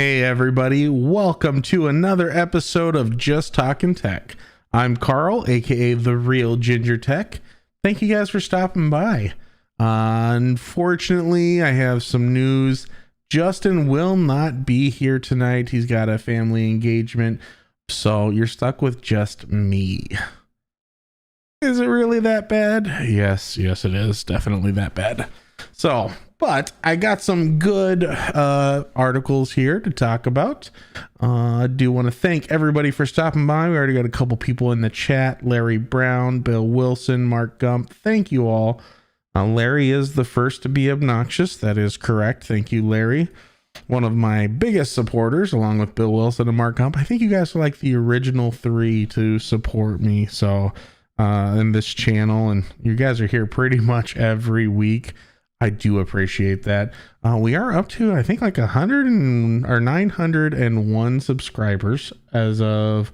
Hey everybody, welcome to another episode of Just Talkin' Tech. I'm Carl, aka The Real Ginger Tech. Thank you guys for stopping by. Unfortunately, I have some news. Justin will not be here tonight. He's got a family engagement, so you're stuck with just me. Is it really that bad? Yes, it is definitely that bad. So, but I got some good articles here to talk about. I do want to thank everybody for stopping by. We already got a couple people in the chat. Larry Brown, Bill Wilson, Mark Gump. Thank you all. Larry is the first to be obnoxious. That is correct. Thank you, Larry. One of my biggest supporters, along with Bill Wilson and Mark Gump. I think you guys are like the original three to support me. So, in this channel, and you guys are here pretty much every week. I do appreciate that. We are up to, I think, like 901 subscribers as of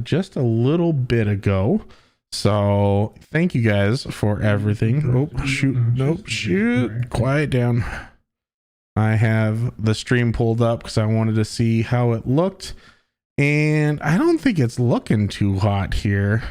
just a little bit ago. So thank you guys for everything. Oh, shoot. Nope. Shoot. Quiet down. I have the stream pulled up because I wanted to see how it looked. And I don't think it's looking too hot here.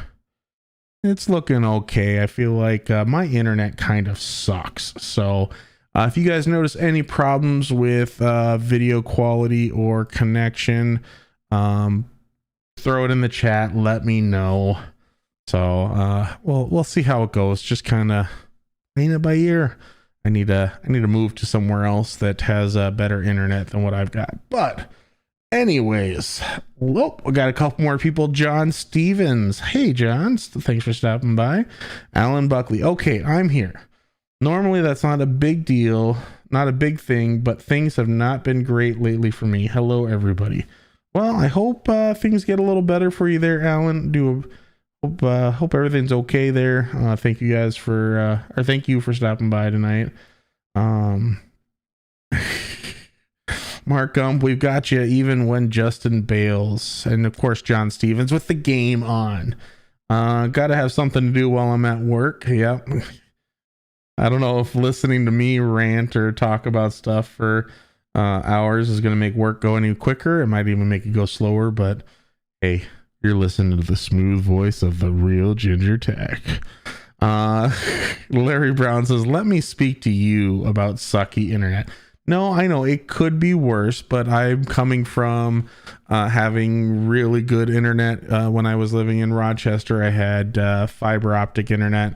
It's looking okay. I feel like my internet kind of sucks. So if you guys notice any problems with video quality or connection, throw it in the chat. Let me know. So we'll see how it goes. Just kind of playing it by ear. I need to move to somewhere else that has better internet than what I've got. But anyways, we got a couple more people. John Stevens. Hey, John. Thanks for stopping by. Alan Buckley. Okay, I'm here. Normally, that's not a big deal, not a big thing, but things have not been great lately for me. Hello, everybody. Well, I hope things get a little better for you there, Alan. Hope everything's okay there. Thank you guys for, thank you for stopping by tonight. Mark Gump, we've got you even when Justin bails. And of course, John Stevens with the game on. Gotta have something to do while I'm at work. Yep. I don't know if listening to me rant or talk about stuff for hours is going to make work go any quicker. It might even make it go slower, but hey, you're listening to the smooth voice of the real Ginger Tech. Larry Brown says, let me speak to you about sucky internet. No, I know it could be worse, but I'm coming from having really good internet. When I was living in Rochester, I had fiber optic internet,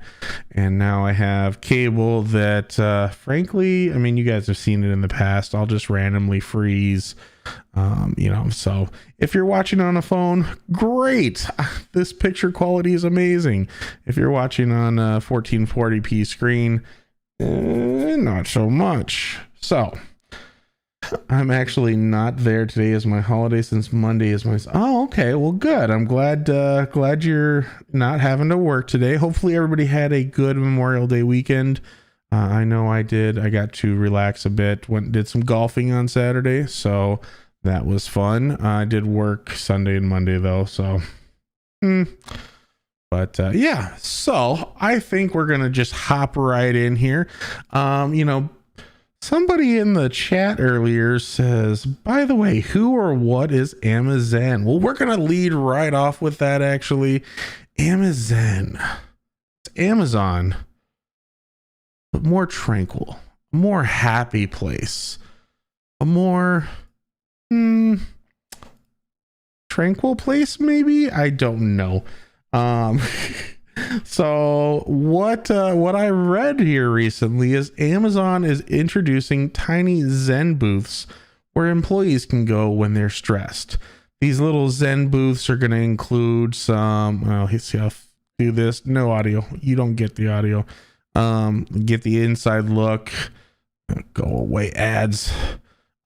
and now I have cable that, frankly, I mean, you guys have seen it in the past. I'll just randomly freeze, so if you're watching on a phone, great. This picture quality is amazing. If you're watching on a 1440p screen, not so much. So I'm actually not there. Today is my holiday, since Monday is my... Oh, okay. Well, good. I'm glad you're not having to work today. Hopefully everybody had a good Memorial Day weekend. I know I did. I got to relax a bit. Did some golfing on Saturday, so that was fun. I did work Sunday and Monday though, so but yeah, so I think we're gonna just hop right in here. Somebody in the chat earlier says, by the way, who or what is Amazen? Well, we're going to lead right off with that, actually. Amazen. It's Amazon, but more tranquil, a more happy place, a more tranquil place, maybe? I don't know. So what I read here recently is Amazon is introducing tiny Zen booths where employees can go when they're stressed. These little Zen booths are going to include some, let's see, I'll do this. No audio. You don't get the audio. Get the inside look. Go away, ads.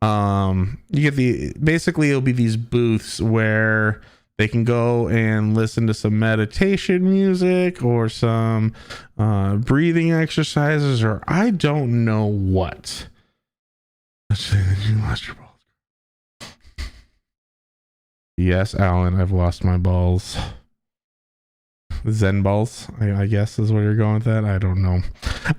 You get basically it'll be these booths where they can go and listen to some meditation music or some breathing exercises, or I don't know what. You lost your balls. Yes, Alan, I've lost my balls. Zen balls, I guess is where you're going with that. I don't know.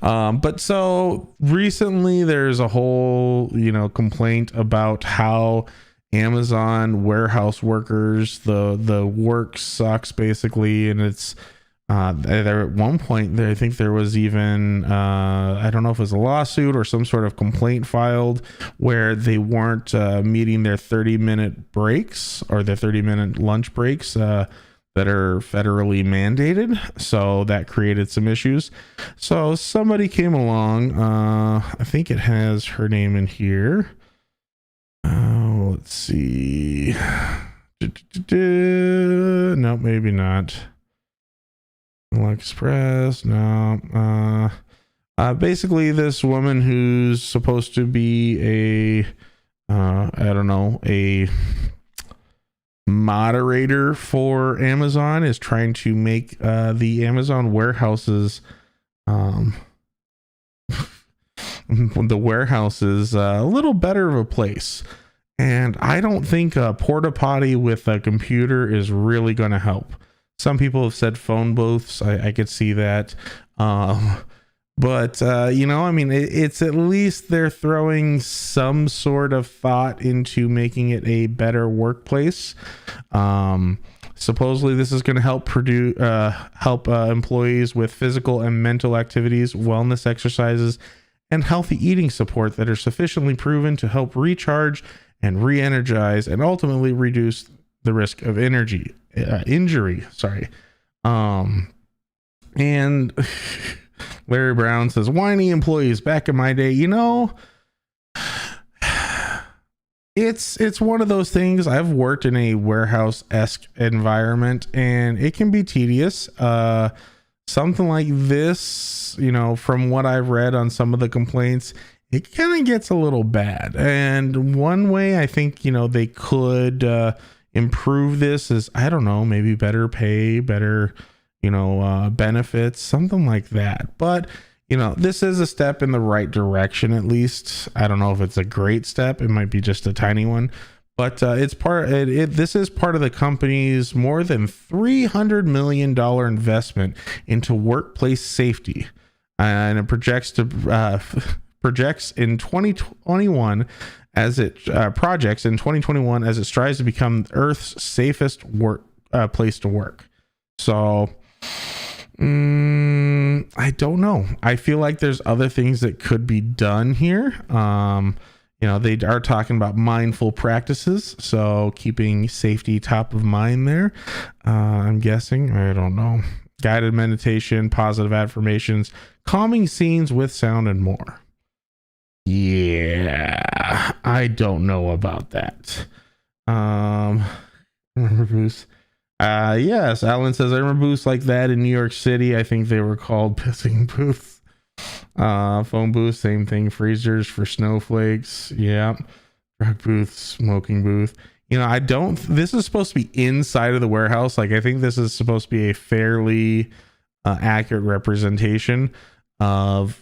But so recently there's a whole, complaint about how Amazon warehouse workers, the work sucks basically. And it's, there at one point there, I think there was even, I don't know if it was a lawsuit or some sort of complaint filed where they weren't, meeting their 30-minute breaks or their 30-minute lunch breaks, that are federally mandated. So that created some issues. So somebody came along, I think it has her name in here. Let's see. No, maybe not. Express. No. Basically this woman who's supposed to be a moderator for Amazon is trying to make the Amazon warehouses the warehouses a little better of a place. And I don't think a porta potty with a computer is really going to help. Some people have said phone booths. I could see that. But it's at least they're throwing some sort of thought into making it a better workplace. Supposedly this is going to help help employees with physical and mental activities, wellness exercises, and healthy eating support that are sufficiently proven to help recharge and re-energize and ultimately reduce the risk of injury. Sorry. And Larry Brown says, whiny employees back in my day, it's one of those things. I've worked in a warehouse-esque environment and it can be tedious. Something like this, from what I've read on some of the complaints, it kind of gets a little bad. And one way I think, they could improve this is, I don't know, maybe better pay, better, benefits, something like that. But, this is a step in the right direction, at least. I don't know if it's a great step. It might be just a tiny one, but this is part of the company's more than $300 million investment into workplace safety. And it projects in 2021 as it strives to become Earth's safest place to work. So I don't know. I feel like there's other things that could be done here. They are talking about mindful practices, so keeping safety top of mind there. I'm guessing, I don't know. Guided meditation, positive affirmations, calming scenes with sound, and more. Yeah, I don't know about that. Remember Bruce? Yes, Alan says, I remember booths like that in New York City. I think they were called pissing booths. Phone booths, same thing. Freezers for snowflakes. Yeah. Drug booth, smoking booth. This is supposed to be inside of the warehouse. Like, I think this is supposed to be a fairly accurate representation of,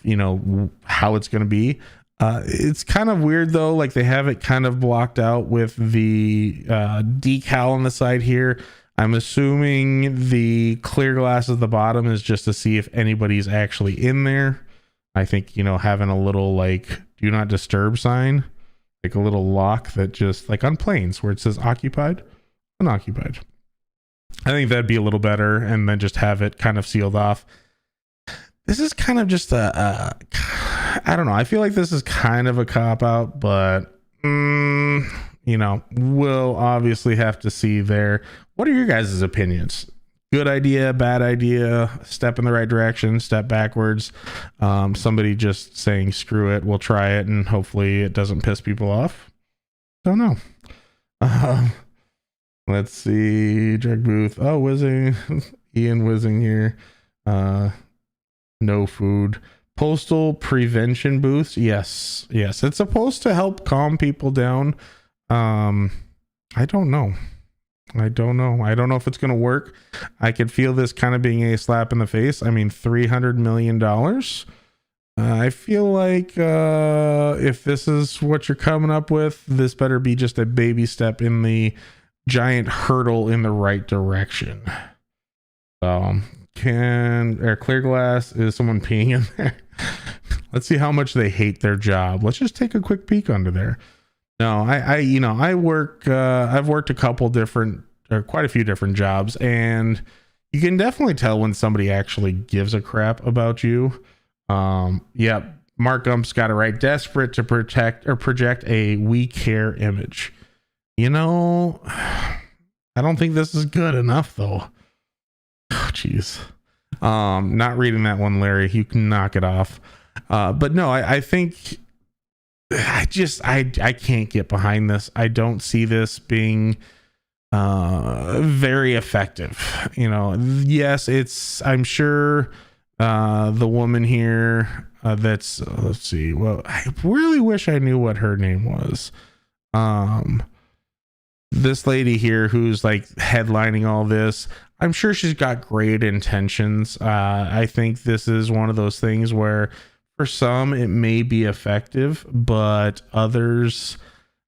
how it's going to be. It's kind of weird though. Like, they have it kind of blocked out with the decal on the side here. I'm assuming the clear glass at the bottom is just to see if anybody's actually in there. I think, having a little like do not disturb sign, like a little lock that just like on planes where it says occupied, unoccupied. I think that'd be a little better, and then just have it kind of sealed off. This is kind of just I don't know. I feel like this is kind of a cop out, but we'll obviously have to see there. What are your guys' opinions? Good idea, bad idea, step in the right direction, step backwards, somebody just saying screw it, we'll try it, and hopefully it doesn't piss people off? Don't know. Let's see. Drug booth. Oh, whizzing. Ian whizzing here. No food. Postal prevention booths. Yes. It's supposed to help calm people down. I don't know. I don't know if it's going to work. I could feel this kind of being a slap in the face. I mean, $300 million. I feel like if this is what you're coming up with, this better be just a baby step in the giant hurdle in the right direction. So clear glass is someone peeing in there. Let's see how much they hate their job. Let's just take a quick peek under there. No, I work, I've worked a couple different, or quite a few different jobs, and you can definitely tell when somebody actually gives a crap about you. Yep. Mark Gump's got it right. Desperate to protect or project a we care image. I don't think this is good enough though. Oh, jeez. Not reading that one, Larry. You can knock it off. But no, I think I can't get behind this. I don't see this being very effective. Yes, I'm sure the woman here that's let's see. Well, I really wish I knew what her name was. This lady here who's like headlining all this, I'm sure she's got great intentions. I think this is one of those things where for some it may be effective, but others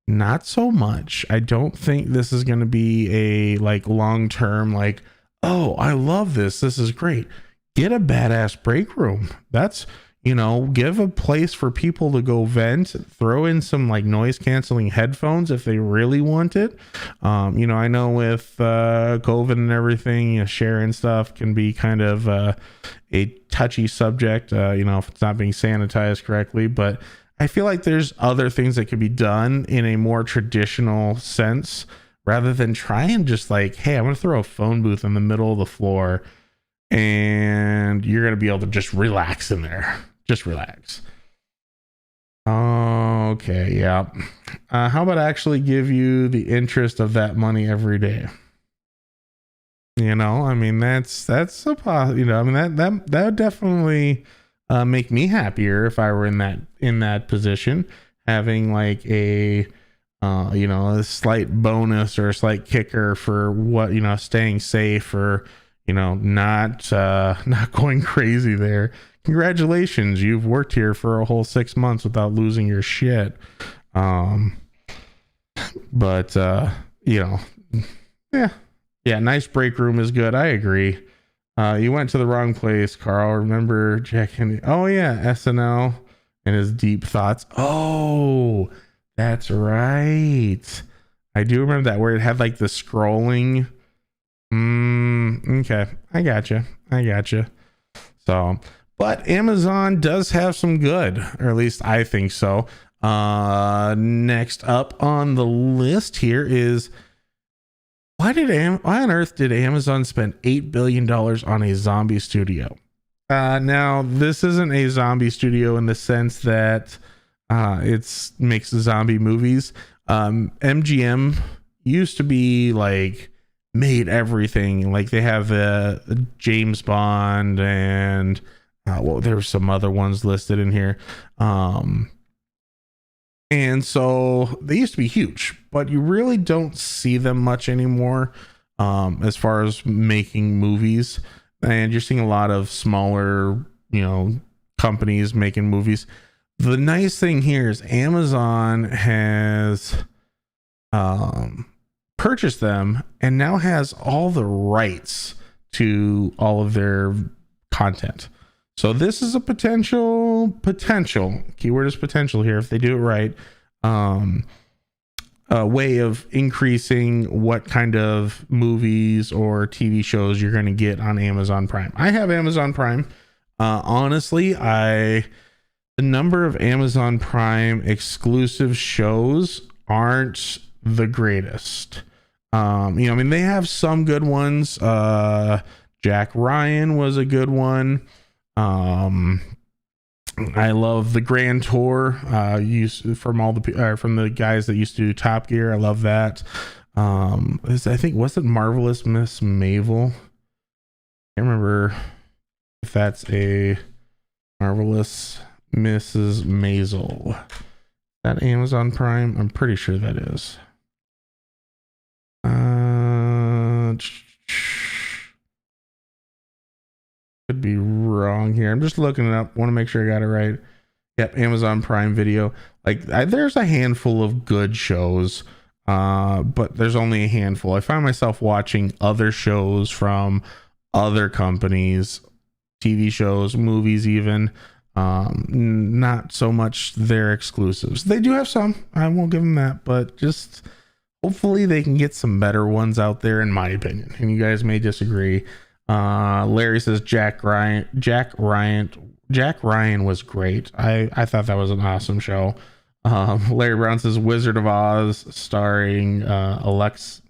not so much. I don't think this is going to be a like long-term like, oh, I love this. This is great. Get a badass break room. That's, give a place for people to go vent, throw in some like noise canceling headphones if they really want it. I know with COVID and everything, sharing stuff can be kind of a touchy subject, if it's not being sanitized correctly, but I feel like there's other things that could be done in a more traditional sense rather than try and just like, hey, I'm going to throw a phone booth in the middle of the floor and you're going to be able to just relax in there. Just relax. Okay, yeah. How about I actually give you the interest of that money every day? That's a that would definitely make me happier if I were in that position, having like a slight bonus or a slight kicker for what, staying safe or, not going crazy there. Congratulations, you've worked here for a whole 6 months without losing your shit. Nice break room is good. I agree. You went to the wrong place, Carl. Remember Jack Henry? Oh yeah, SNL and his deep thoughts. Oh, that's right. I do remember that where it had like the scrolling. Okay, I gotcha. So, but Amazon does have some good, or at least I think so. Next up on the list here is why on earth did Amazon spend $8 billion on a zombie studio? Now this isn't a zombie studio in the sense that it makes zombie movies. MGM used to be like made everything. Like they have James Bond and there's some other ones listed in here. And so they used to be huge, but you really don't see them much anymore as far as making movies. And you're seeing a lot of smaller, companies making movies. The nice thing here is Amazon has purchased them and now has all the rights to all of their content. So this is a potential keyword is potential here if they do it right, a way of increasing what kind of movies or TV shows you're going to get on Amazon Prime. I have Amazon Prime. Honestly, the number of Amazon Prime exclusive shows aren't the greatest. They have some good ones. Jack Ryan was a good one. I love the Grand Tour from the guys that used to do Top Gear. I love that. I think was it Marvelous Miss Maisel? I can't remember if that's a Marvelous Mrs. Maisel. Is that Amazon Prime? I'm pretty sure that is. Could be wrong here. I'm just looking it up. Want to make sure I got it right. Yep, Amazon Prime Video. There's a handful of good shows, but there's only a handful. I find myself watching other shows from other companies, TV shows, movies, even. Not so much their exclusives. They do have some, I won't give them that, but just hopefully they can get some better ones out there, in my opinion. And you guys may disagree. Larry says Jack Ryan was great. I thought that was an awesome show. Larry Brown says Wizard of Oz starring Alex.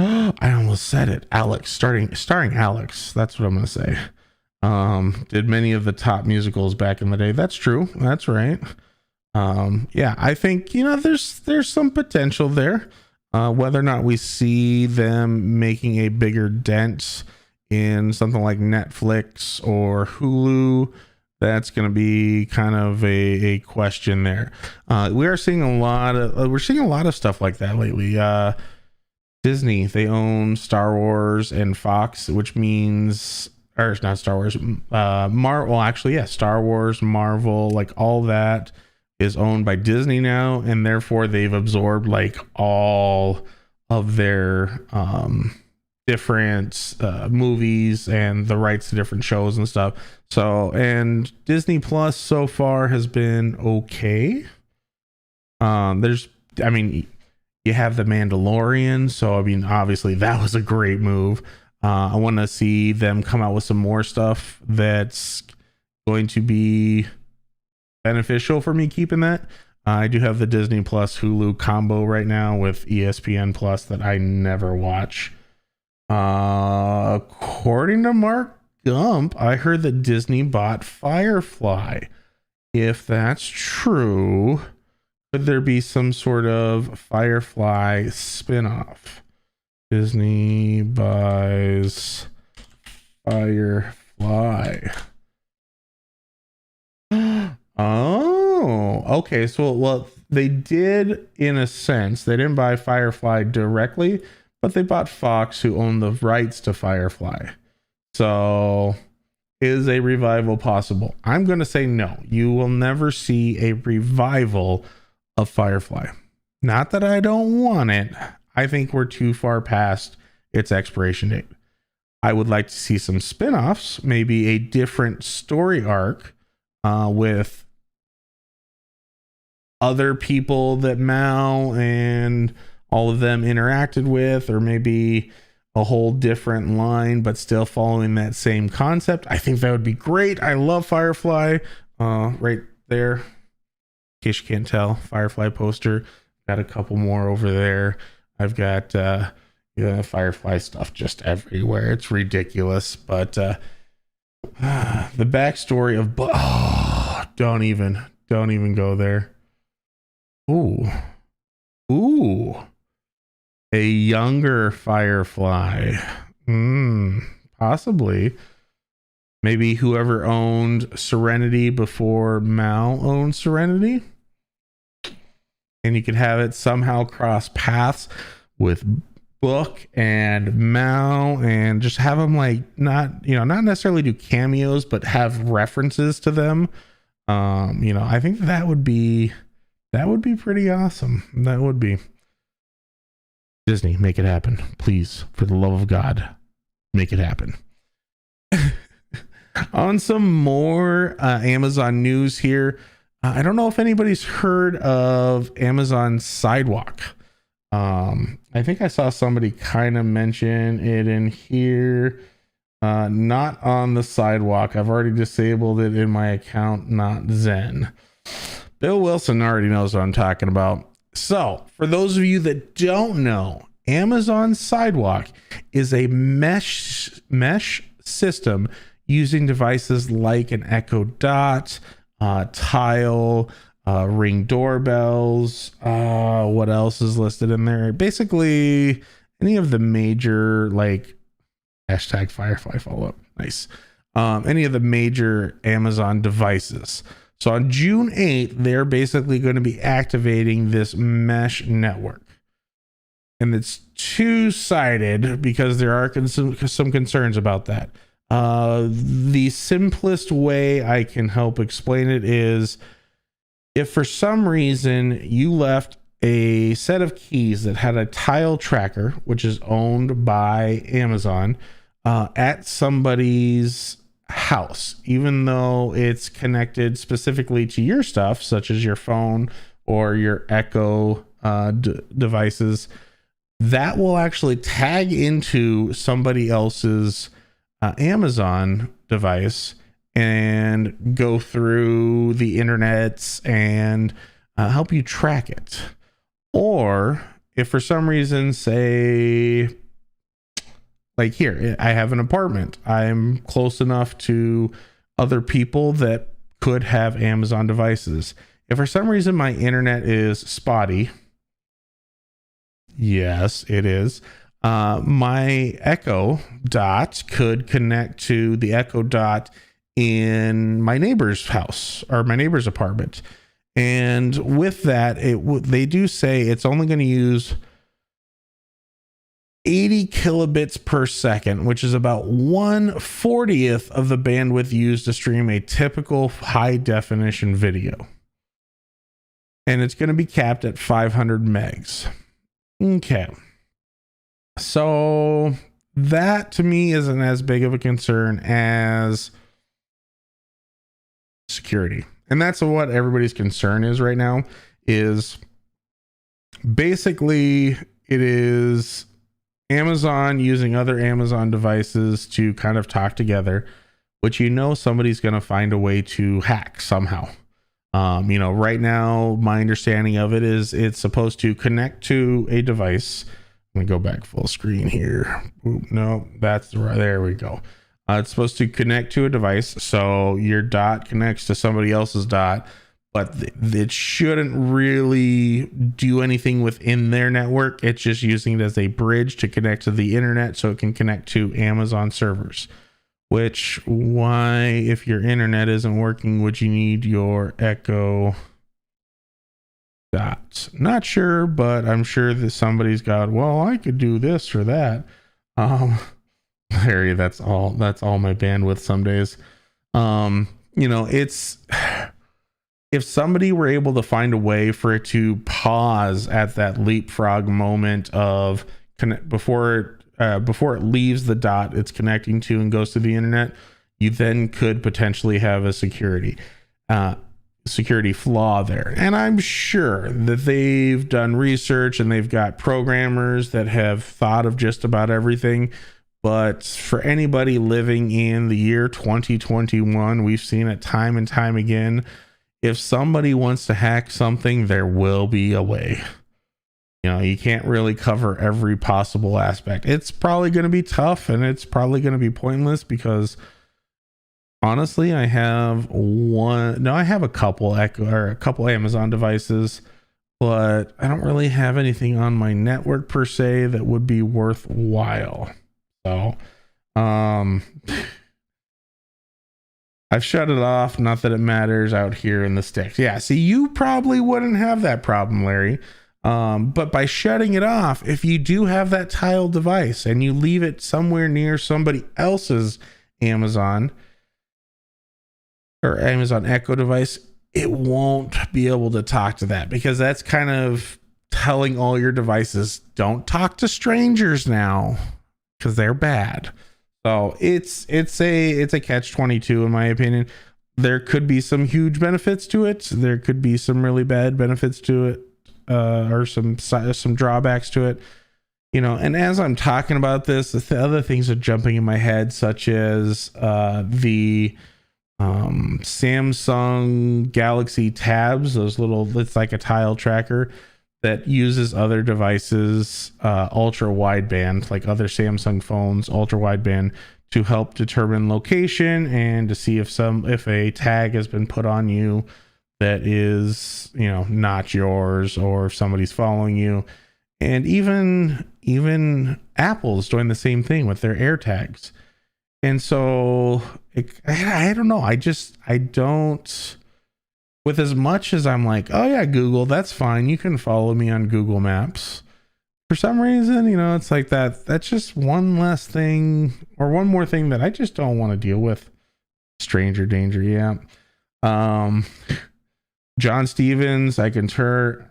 I almost said it. Alex, starring Alex. That's what I'm gonna say. Did many of the top musicals back in the day. That's true. That's right. Yeah, I think, there's some potential there. Whether or not we see them making a bigger dent in something like Netflix or Hulu, that's going to be kind of a question there. We're seeing a lot of stuff like that lately. Disney, they own Star Wars and Fox, which means, or not Star Wars, Star Wars, Marvel, like all that is owned by Disney now, and therefore they've absorbed like all of their different movies and the rights to different shows and stuff. So, and Disney Plus so far has been okay. You have The Mandalorian, so obviously that was a great move. I want to see them come out with some more stuff that's going to be beneficial for me keeping that. I do have the Disney Plus Hulu combo right now with ESPN Plus that I never watch. According to Mark Gump, I heard that Disney bought Firefly. If that's true, could there be some sort of Firefly spinoff? Disney buys Firefly. Oh, okay. So, well, they did in a sense. They didn't buy Firefly directly, but they bought Fox, who owned the rights to Firefly. So, is a revival possible? I'm going to say no. You will never see a revival of Firefly. Not that I don't want it. I think we're too far past its expiration date. I would like to see some spin-offs, maybe a different story arc with other people that Mao and all of them interacted with, or maybe a whole different line, but still following that same concept. I think that would be great. I love Firefly. Right there, in case you can't tell, Firefly poster. Got a couple more over there. I've got Firefly stuff just everywhere. It's ridiculous. But the backstory of don't even go there. Ooh, a younger Firefly. Possibly. Maybe whoever owned Serenity before Mao owned Serenity. And you could have it somehow cross paths with Book and Mao, and just have them like not necessarily do cameos, but have references to them. I think that would be pretty awesome. That would be. Disney, make it happen, please, for the love of God, make it happen. On some more Amazon news here. I don't know if anybody's heard of Amazon Sidewalk. I think I saw somebody kind of mention it in here. Not on the Sidewalk. I've already disabled it in my account, not Zen. Bill Wilson already knows what I'm talking about. So, for those of you that don't know, Amazon Sidewalk is a mesh system using devices like an Echo Dot, Tile, Ring doorbells. What else is listed in there? Basically, any of the major, like hashtag Firefly follow-up. Nice. Any of the major Amazon devices. So on June 8th, they're basically going to be activating this mesh network. And it's two-sided because there are some concerns about that. The simplest way I can help explain it is, if for some reason you left a set of keys that had a tile tracker, which is owned by Amazon, at somebody's house, even though it's connected specifically to your stuff, such as your phone or your Echo devices, that will actually tag into somebody else's Amazon device and go through the internets and help you track it. Or if for some reason, say, like here, I have an apartment, I'm close enough to other people that could have Amazon devices. If for some reason my internet is spotty, yes, it is. My Echo Dot could connect to the Echo Dot in my neighbor's house or my neighbor's apartment. And with that, they do say it's only going to use 80 kilobits per second, which is about 1/40th of the bandwidth used to stream a typical high definition video. And it's going to be capped at 500 megs. Okay. So that to me isn't as big of a concern as security. And that's what everybody's concern is right now, is basically it is Amazon using other Amazon devices to kind of talk together, which somebody's going to find a way to hack somehow. Right now, my understanding of it is it's supposed to connect to a device. Let me go back full screen here. Ooh, no, that's right. There we go. It's supposed to connect to a device. So your dot connects to somebody else's dot, but it shouldn't really do anything within their network. It's just using it as a bridge to connect to the internet so it can connect to Amazon servers. Which, why, if your internet isn't working, would you need your Echo Dot? Not sure, but I'm sure that somebody's got, well, I could do this or that. Harry, that's all my bandwidth some days. It's, if somebody were able to find a way for it to pause at that leapfrog moment of before it leaves the dot it's connecting to and goes to the internet, you then could potentially have a security flaw there. And I'm sure that they've done research and they've got programmers that have thought of just about everything. But for anybody living in the year 2021, we've seen it time and time again. If somebody wants to hack something, there will be a way. You can't really cover every possible aspect. It's probably going to be tough and it's probably going to be pointless because honestly, I have a couple Amazon devices, but I don't really have anything on my network per se that would be worthwhile. So, I've shut it off. Not that it matters out here in the sticks. Yeah. See, you probably wouldn't have that problem, Larry. But by shutting it off, if you do have that tiled device and you leave it somewhere near somebody else's Amazon or Amazon Echo device, it won't be able to talk to that, because that's kind of telling all your devices, don't talk to strangers now, because they're bad. So it's a catch-22 in my opinion. There could be some huge benefits to it. There could be some really bad benefits to it. Or some drawbacks to it, and as I'm talking about this, the other things are jumping in my head, such as the Samsung Galaxy tabs, it's like a tile tracker that uses other devices, ultra wideband, like other Samsung phones, ultra wideband, to help determine location and to see if a tag has been put on you that is, not yours, or if somebody's following you. And even Apple's doing the same thing with their AirTags. And so I don't know. I don't, with as much as I'm like, oh yeah, Google, that's fine. You can follow me on Google Maps. For some reason, it's like that's just one less thing, or one more thing that I just don't want to deal with. Stranger danger. Yeah. John Stevens, I can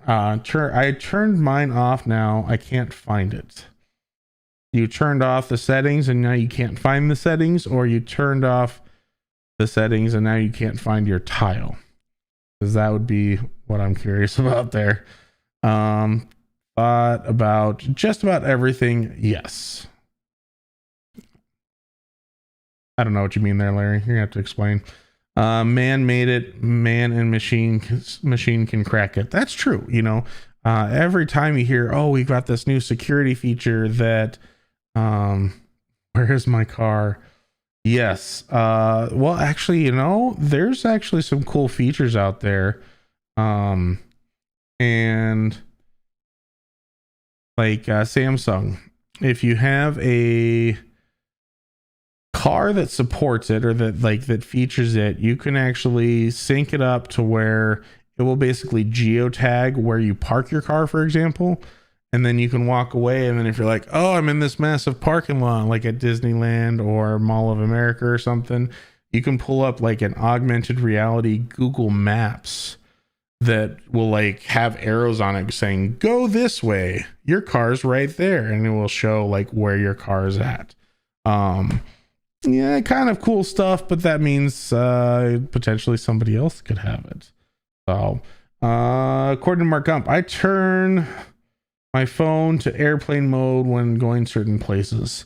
I turned mine off now. I can't find it. You turned off the settings and now you can't find the settings, or you turned off the settings and now you can't find your tile? Because that would be what I'm curious about there. Thought about just about everything. Yes. I don't know what you mean there, Larry. You're gonna have to explain. Man made it. Man and machine can crack it. That's true. You know, every time you hear, oh, we've got this new security feature that, where is my car? Yes. Well, actually, you know, there's actually some cool features out there. And like Samsung, if you have a car that supports it, or that features it, you can actually sync it up to where it will basically geotag where you park your car, for example, and then you can walk away. And then if you're like, oh, I'm in this massive parking lot, like at Disneyland or Mall of America or something, you can pull up like an augmented reality Google Maps that will like have arrows on it saying, go this way, your car's right there, and it will show like where your car is at. Yeah, kind of cool stuff, but that means potentially somebody else could have it. So according to Mark Gump, I turn my phone to airplane mode when going certain places.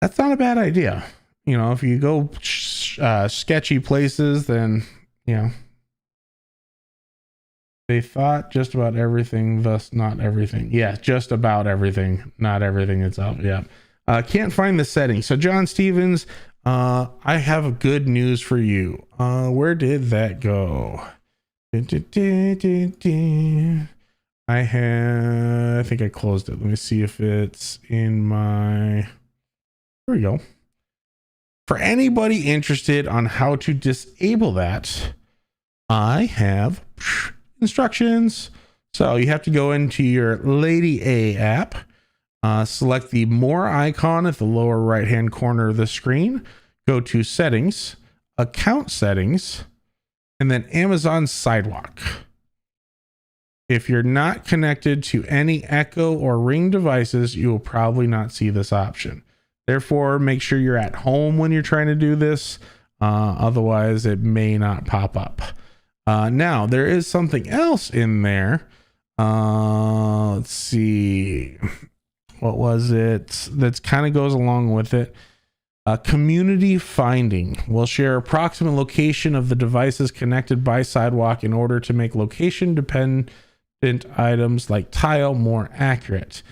That's not a bad idea. You know, if you go sketchy places, then, you know, they thought just about everything, thus not everything. Yeah, just about everything, not everything itself. Yeah. Can't find the settings. So John Stevens, I have good news for you. Where did that go? I think I closed it. Let me see if it's in my, there we go. For anybody interested on how to disable that, I have instructions. So you have to go into your Lady A app, select the more icon at the lower right hand corner of the screen, go to settings, account settings, and then Amazon Sidewalk. If you're not connected to any Echo or Ring devices, you will probably not see this option. Therefore, make sure you're at home when you're trying to do this. Otherwise, it may not pop up. Now, there is something else in there. Let's see. What was it? That kind of goes along with it. Community finding will share approximate location of the devices connected by Sidewalk in order to make location dependent items like tile more accurate.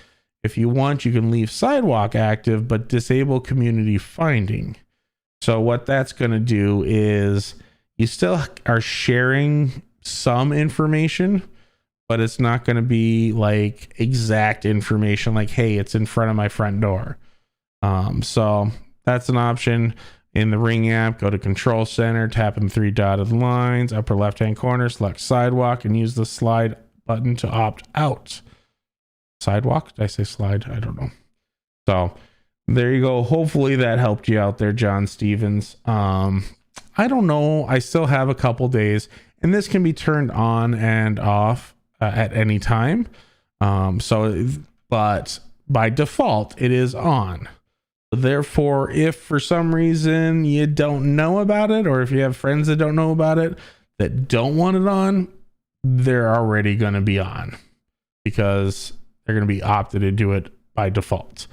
If you want, you can leave Sidewalk active, but disable community finding. So what that's going to do is you still are sharing some information, but it's not going to be like exact information like, hey, it's in front of my front door. So that's an option. In the Ring app, go to Control Center, tap in 3 dotted lines, upper left-hand corner, select Sidewalk, and use the slide button to opt out. Sidewalk? Did I say slide? I don't know. So there you go. Hopefully that helped you out there, John Stevens. I don't know. I still have a couple days, and this can be turned on and off at any time. But by default, it is on. Therefore, if for some reason you don't know about it, or if you have friends that don't know about it, that don't want it on, they're already going to be on because they're going to be opted into it by default.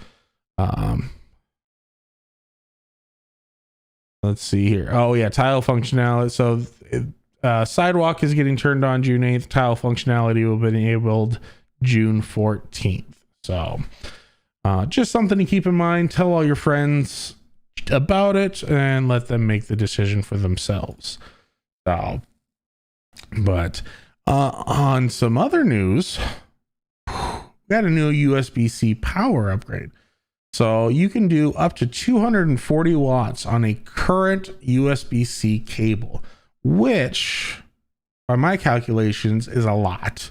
Let's see here. Oh yeah, tile functionality. So Sidewalk is getting turned on June 8th. Tile functionality will be enabled June 14th. So just something to keep in mind. Tell all your friends about it and let them make the decision for themselves. So, but on some other news, we got a new USB-C power upgrade. So you can do up to 240 watts on a current USB-C cable, which by my calculations is a lot.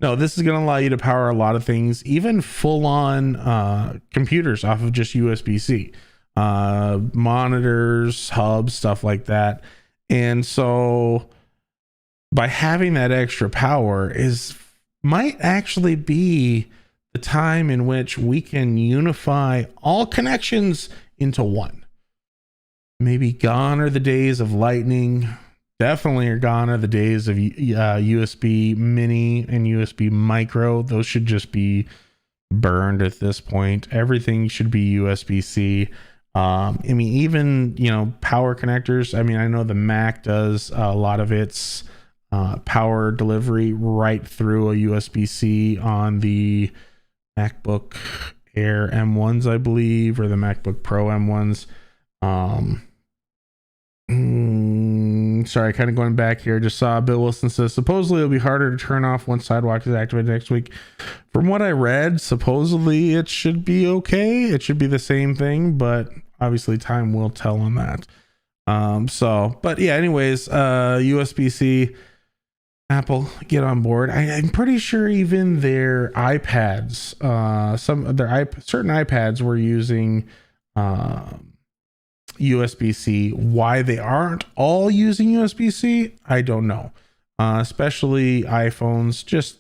No, this is going to allow you to power a lot of things, even full-on computers off of just USB-C, monitors, hubs, stuff like that. And so by having that extra power might actually be the time in which we can unify all connections into one. Maybe gone are the days of lightning. Definitely are gone are the days of USB mini and USB micro. Those should just be burned at this point. Everything should be USB-C. I mean, even, you know, power connectors. I mean, I know the Mac does a lot of its power delivery right through a USB-C on the MacBook Air M1s, I believe, or the MacBook Pro M1s. Sorry, kind of going back here. Just saw Bill Wilson says supposedly it'll be harder to turn off once Sidewalk is activated next week. From what I read, supposedly it should be okay. It should be the same thing, but obviously time will tell on that. But yeah, anyways, USB-C, Apple, get on board. I'm pretty sure even their iPads, certain iPads were using USB-C. Why they aren't all using USB-C, I don't know. Especially iPhones. Just,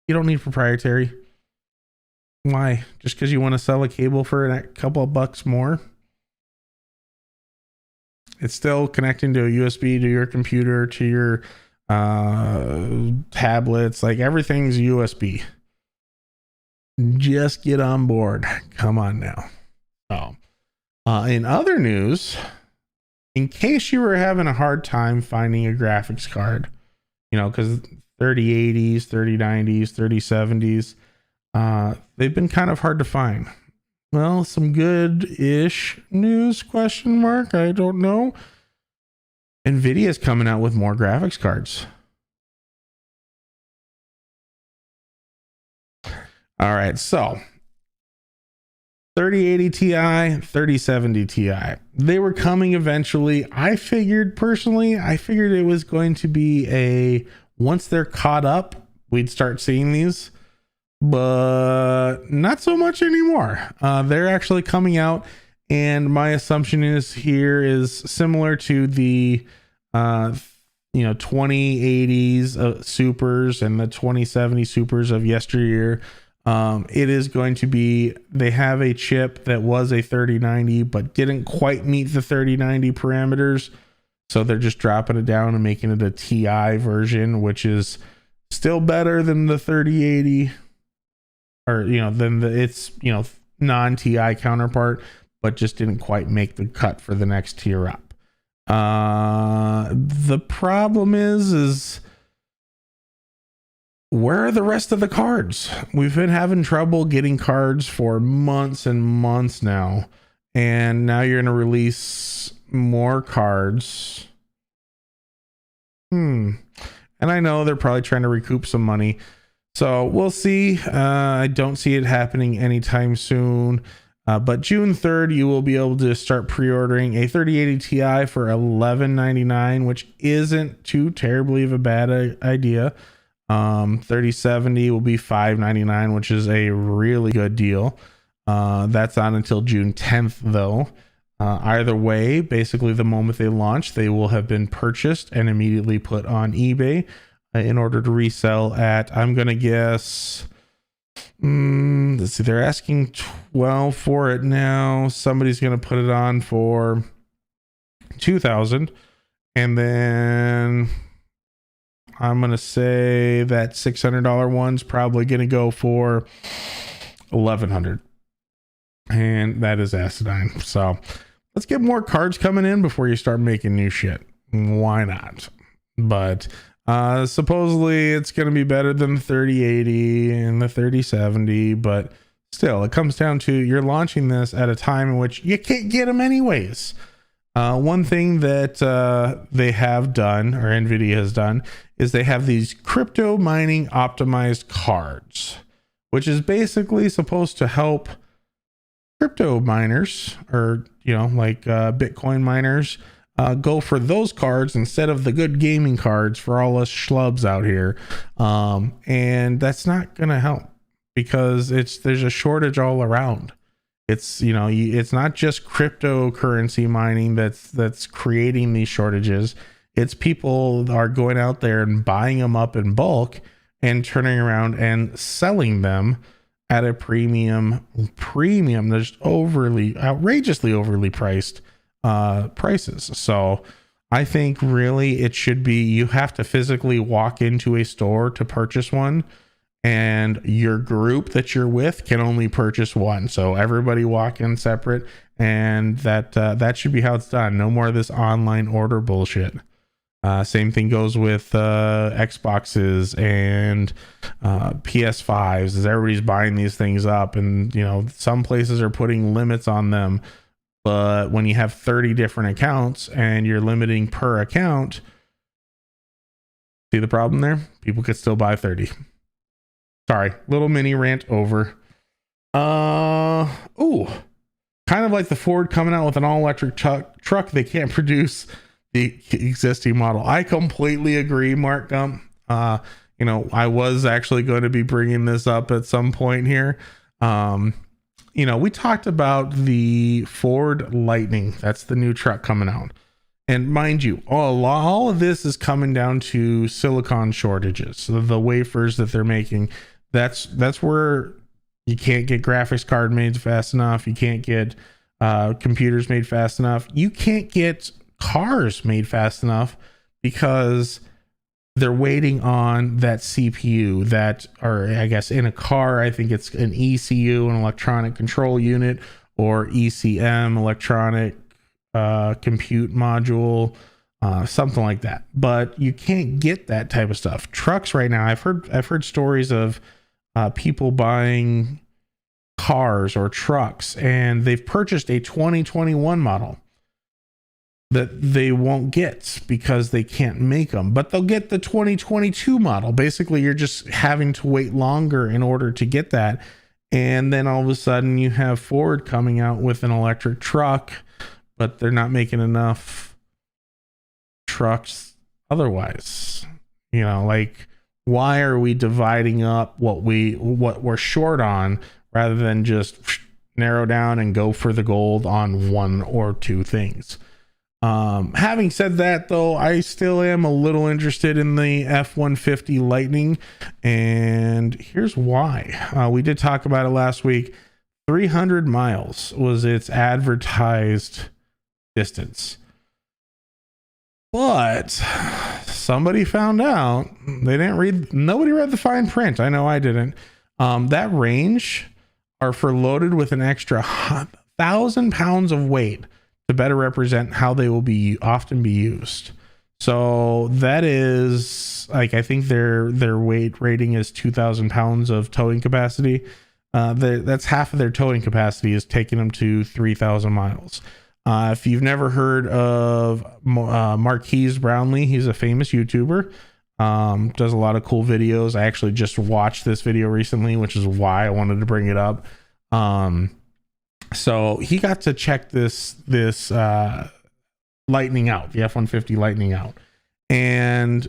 you don't need proprietary. Why? Just because you want to sell a cable for a couple of bucks more? It's still connecting to a USB to your computer, to your tablets. Like, everything's USB. Just get on board. Come on now. So in other news, in case you were having a hard time finding a graphics card, you know, because 3080s, 3090s, 3070s, they've been kind of hard to find. Well, some good-ish news, question mark, I don't know. Nvidia is coming out with more graphics cards. All right, so 3080 Ti, 3070 Ti. They were coming eventually. I figured it was going to be once they're caught up, we'd start seeing these, but not so much anymore. They're actually coming out, and my assumption is similar to the 2080s supers and the 2070 supers of yesteryear. It is going to be, they have a chip that was a 3090 but didn't quite meet the 3090 parameters, so they're just dropping it down and making it a Ti version, which is still better than the 3080, or than its non-Ti counterpart, but just didn't quite make the cut for the next tier up. The problem is where are the rest of the cards? We've been having trouble getting cards for months and months now, and now you're going to release more cards. And I know they're probably trying to recoup some money, so we'll see. I don't see it happening anytime soon, but June 3rd you will be able to start pre-ordering a 3080 Ti for $11.99, which isn't too terribly of a bad idea. 3070 will be $5.99, which is a really good deal. That's on until June 10th though. Either way, basically the moment they launch, they will have been purchased and immediately put on eBay in order to resell at, I'm gonna guess, let's see, they're asking 12 for it now. Somebody's gonna put it on for 2,000, and then I'm going to say that $600 one's probably going to go for $1,100. And that is acidine. So let's get more cards coming in before you start making new shit. Why not? But supposedly it's going to be better than the 3080 and the 3070. But still, it comes down to you're launching this at a time in which you can't get them anyways. One thing that they have done, or Nvidia has done, is they have these crypto mining optimized cards, which is basically supposed to help crypto miners, or Bitcoin miners, go for those cards instead of the good gaming cards for all us schlubs out here. And that's not gonna help, because there's a shortage all around. It's it's not just cryptocurrency mining that's creating these shortages. It's people are going out there and buying them up in bulk and turning around and selling them at a premium, there's outrageously overly priced prices. So I think really it should be, you have to physically walk into a store to purchase one, and your group that you're with can only purchase one. So everybody walk in separate, and that should be how it's done. No more of this online order bullshit. Same thing goes with Xboxes and PS5s, as everybody's buying these things up, and some places are putting limits on them. But when you have 30 different accounts and you're limiting per account, see the problem there? People could still buy 30. Sorry, little mini rant over. Ooh, kind of like the Ford coming out with an all-electric truck. They can't produce the existing model. I completely agree, Mark Gump. I was actually going to be bringing this up at some point here. We talked about the Ford Lightning. That's the new truck coming out. And mind you, all of this is coming down to silicon shortages. So the wafers that they're making, that's where you can't get graphics card made fast enough. You can't get computers made fast enough. You can't get cars made fast enough because they're waiting on that CPU or I guess in a car, I think it's an ECU, an electronic control unit, or ECM, electronic compute module, something like that. But you can't get that type of stuff. Trucks right now, I've heard stories of people buying cars or trucks, and they've purchased a 2021 model that they won't get because they can't make them, but they'll get the 2022 model. Basically, you're just having to wait longer in order to get that. And then all of a sudden you have Ford coming out with an electric truck, but they're not making enough trucks otherwise. Why are we dividing up what we're short on rather than just narrow down and go for the gold on one or two things? Having said that, though, I still am a little interested in the F-150 Lightning, and here's why. We did talk about it last week. 300 miles was its advertised distance, but somebody found out nobody read the fine print. I know I didn't. That range are for loaded with an extra 1,000 pounds of weight to better represent how they will often be used. So that is I think their weight rating is 2,000 pounds of towing capacity. That's half of their towing capacity is taking them to 3,000 miles. If you've never heard of Marquise Brownlee, he's a famous YouTuber. Does a lot of cool videos. I actually just watched this video recently, which is why I wanted to bring it up. So he got to check this Lightning out, the F-150 Lightning out, and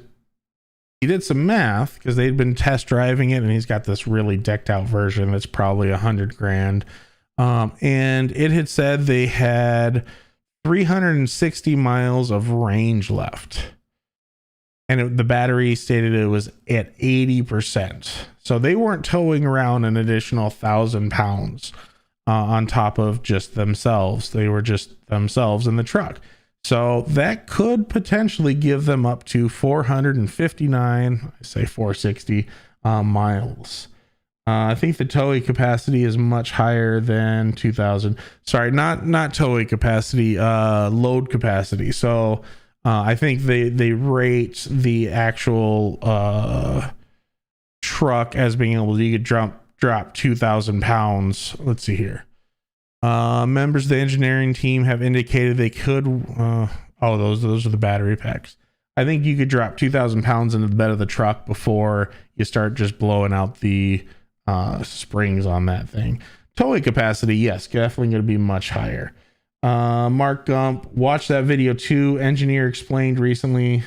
he did some math because they'd been test driving it, and he's got this really decked out version that's probably $100,000. And it had said they had 360 miles of range left, and the battery stated it was at 80%. So they weren't towing around an additional 1,000 pounds on top of just themselves. They were just themselves in the truck. So that could potentially give them up to 459, I say 460 miles. I think the towing capacity is much higher than 2,000. Sorry, not towing capacity, load capacity. So I think they rate the actual truck as being able to, you could drop 2,000 pounds. Let's see here. Members of the engineering team have indicated they could those are the battery packs. I think you could drop 2,000 pounds into the bed of the truck before you start just blowing out the springs on that thing. Towing capacity, yes, definitely going to be much higher. Mark Gump, watch that video too. Engineering Explained recently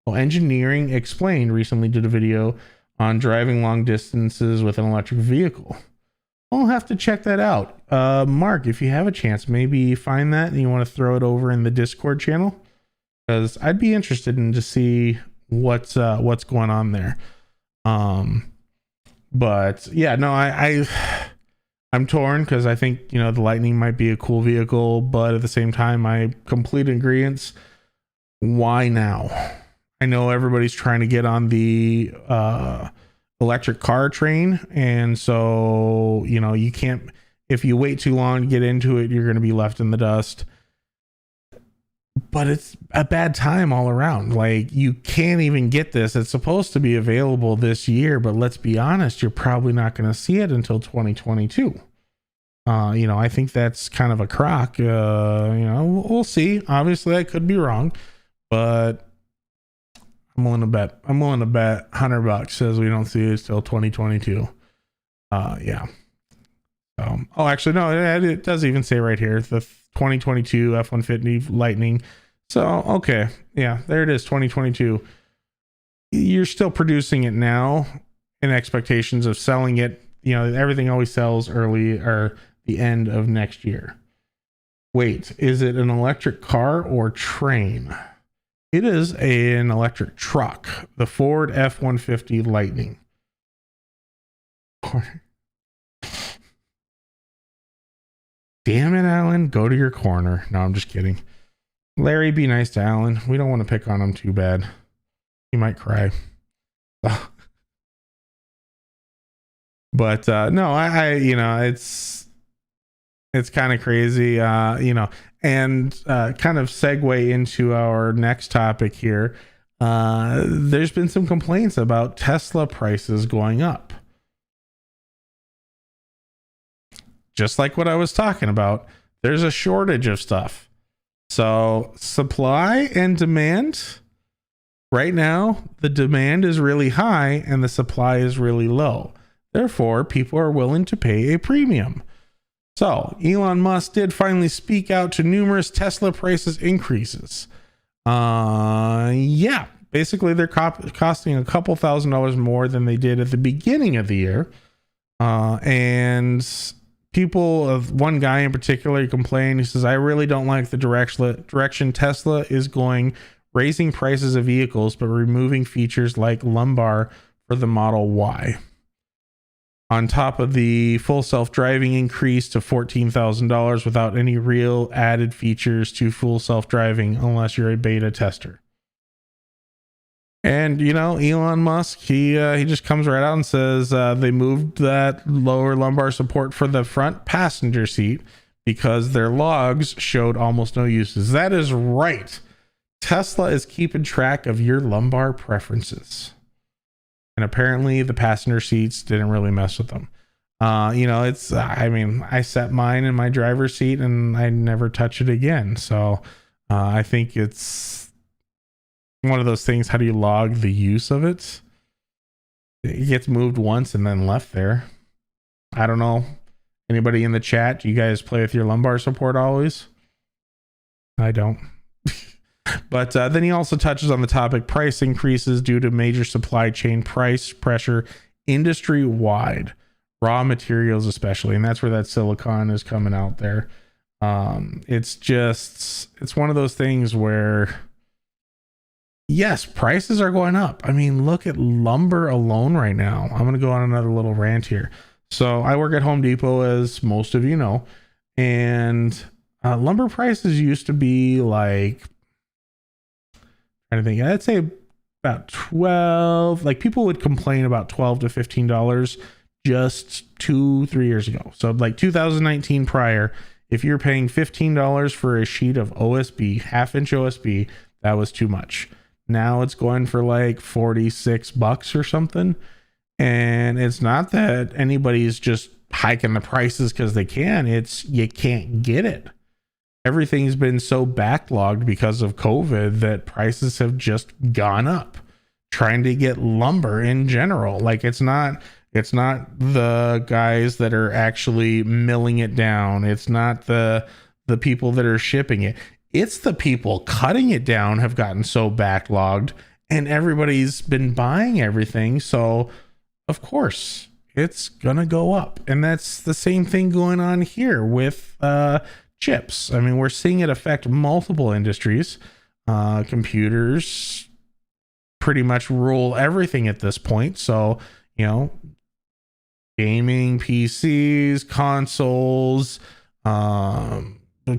did a video on driving long distances with an electric vehicle. I'll have to check that out. Mark, if you have a chance, maybe find that and you want to throw it over in the Discord channel, because I'd be interested in to see what's going on there. But yeah, no, I'm torn because I think, the Lightning might be a cool vehicle, but at the same time, my complete agreement. Why now? I know everybody's trying to get on the electric car train, and so you can't. If you wait too long to get into it, you're going to be left in the dust. But it's a bad time all around. Like, you can't even get this. It's supposed to be available this year, but let's be honest, you're probably not going to see it until 2022. I think that's kind of a crock. We'll see. Obviously, I could be wrong, but I'm willing to bet $100 says we don't see it till 2022. Yeah. Oh, actually, no, it does even say right here, the 2022 F-150 Lightning. So, okay. Yeah, there it is, 2022. You're still producing it now in expectations of selling it. Everything always sells early or the end of next year. Wait, is it an electric car or train? It is an electric truck, the Ford F-150 Lightning. Damn it, Alan. Go to your corner. No, I'm just kidding. Larry, be nice to Alan. We don't want to pick on him too bad. He might cry. But no, I it's kind of crazy, and kind of segue into our next topic here. There's been some complaints about Tesla prices going up. Just like what I was talking about, there's a shortage of stuff. So supply and demand, right now, the demand is really high and the supply is really low. Therefore, people are willing to pay a premium. So Elon Musk did finally speak out to numerous Tesla prices increases. Yeah, basically they're costing a couple $1,000s more than they did at the beginning of the year. And one guy in particular complained. He says, I really don't like the direction Tesla is going, raising prices of vehicles, but removing features like lumbar for the Model Y. On top of the full self-driving increase to $14,000 without any real added features to full self-driving unless you're a beta tester. And Elon Musk, he just comes right out and says they moved that lower lumbar support for the front passenger seat because their logs showed almost no uses. That is right. Tesla is keeping track of your lumbar preferences. And apparently the passenger seats didn't really mess with them. I set mine in my driver's seat and I never touch it again. So I think it's one of those things. How do you log the use of it? It gets moved once and then left there. I don't know. Anybody in the chat, do you guys play with your lumbar support always? I don't. But then he also touches on the topic price increases due to major supply chain price pressure industry wide, raw materials especially, and that's where that silicon is coming out there. It's one of those things where, yes, prices are going up. I mean, look at lumber alone right now. I'm going to go on another little rant here. So I work at Home Depot, as most of you know, and lumber prices used to be like, I think I'd say about 12, like people would complain about $12 to $15 just 2-3 years ago. So like 2019 prior, if you're paying $15 for a sheet of OSB, 1/2-inch OSB, that was too much. Now it's going for like $46 or something. And it's not that anybody's just hiking the prices because they can. It's you can't get it. Everything's been so backlogged because of COVID that prices have just gone up. Trying to get lumber in general, like it's not the guys that are actually milling it down. It's not the people that are shipping it. It's the people cutting it down have gotten so backlogged, and everybody's been buying everything. So of course it's gonna go up, and that's the same thing going on here with chips. I mean, we're seeing it affect multiple industries. Computers pretty much rule everything at this point. So, gaming PCs, consoles,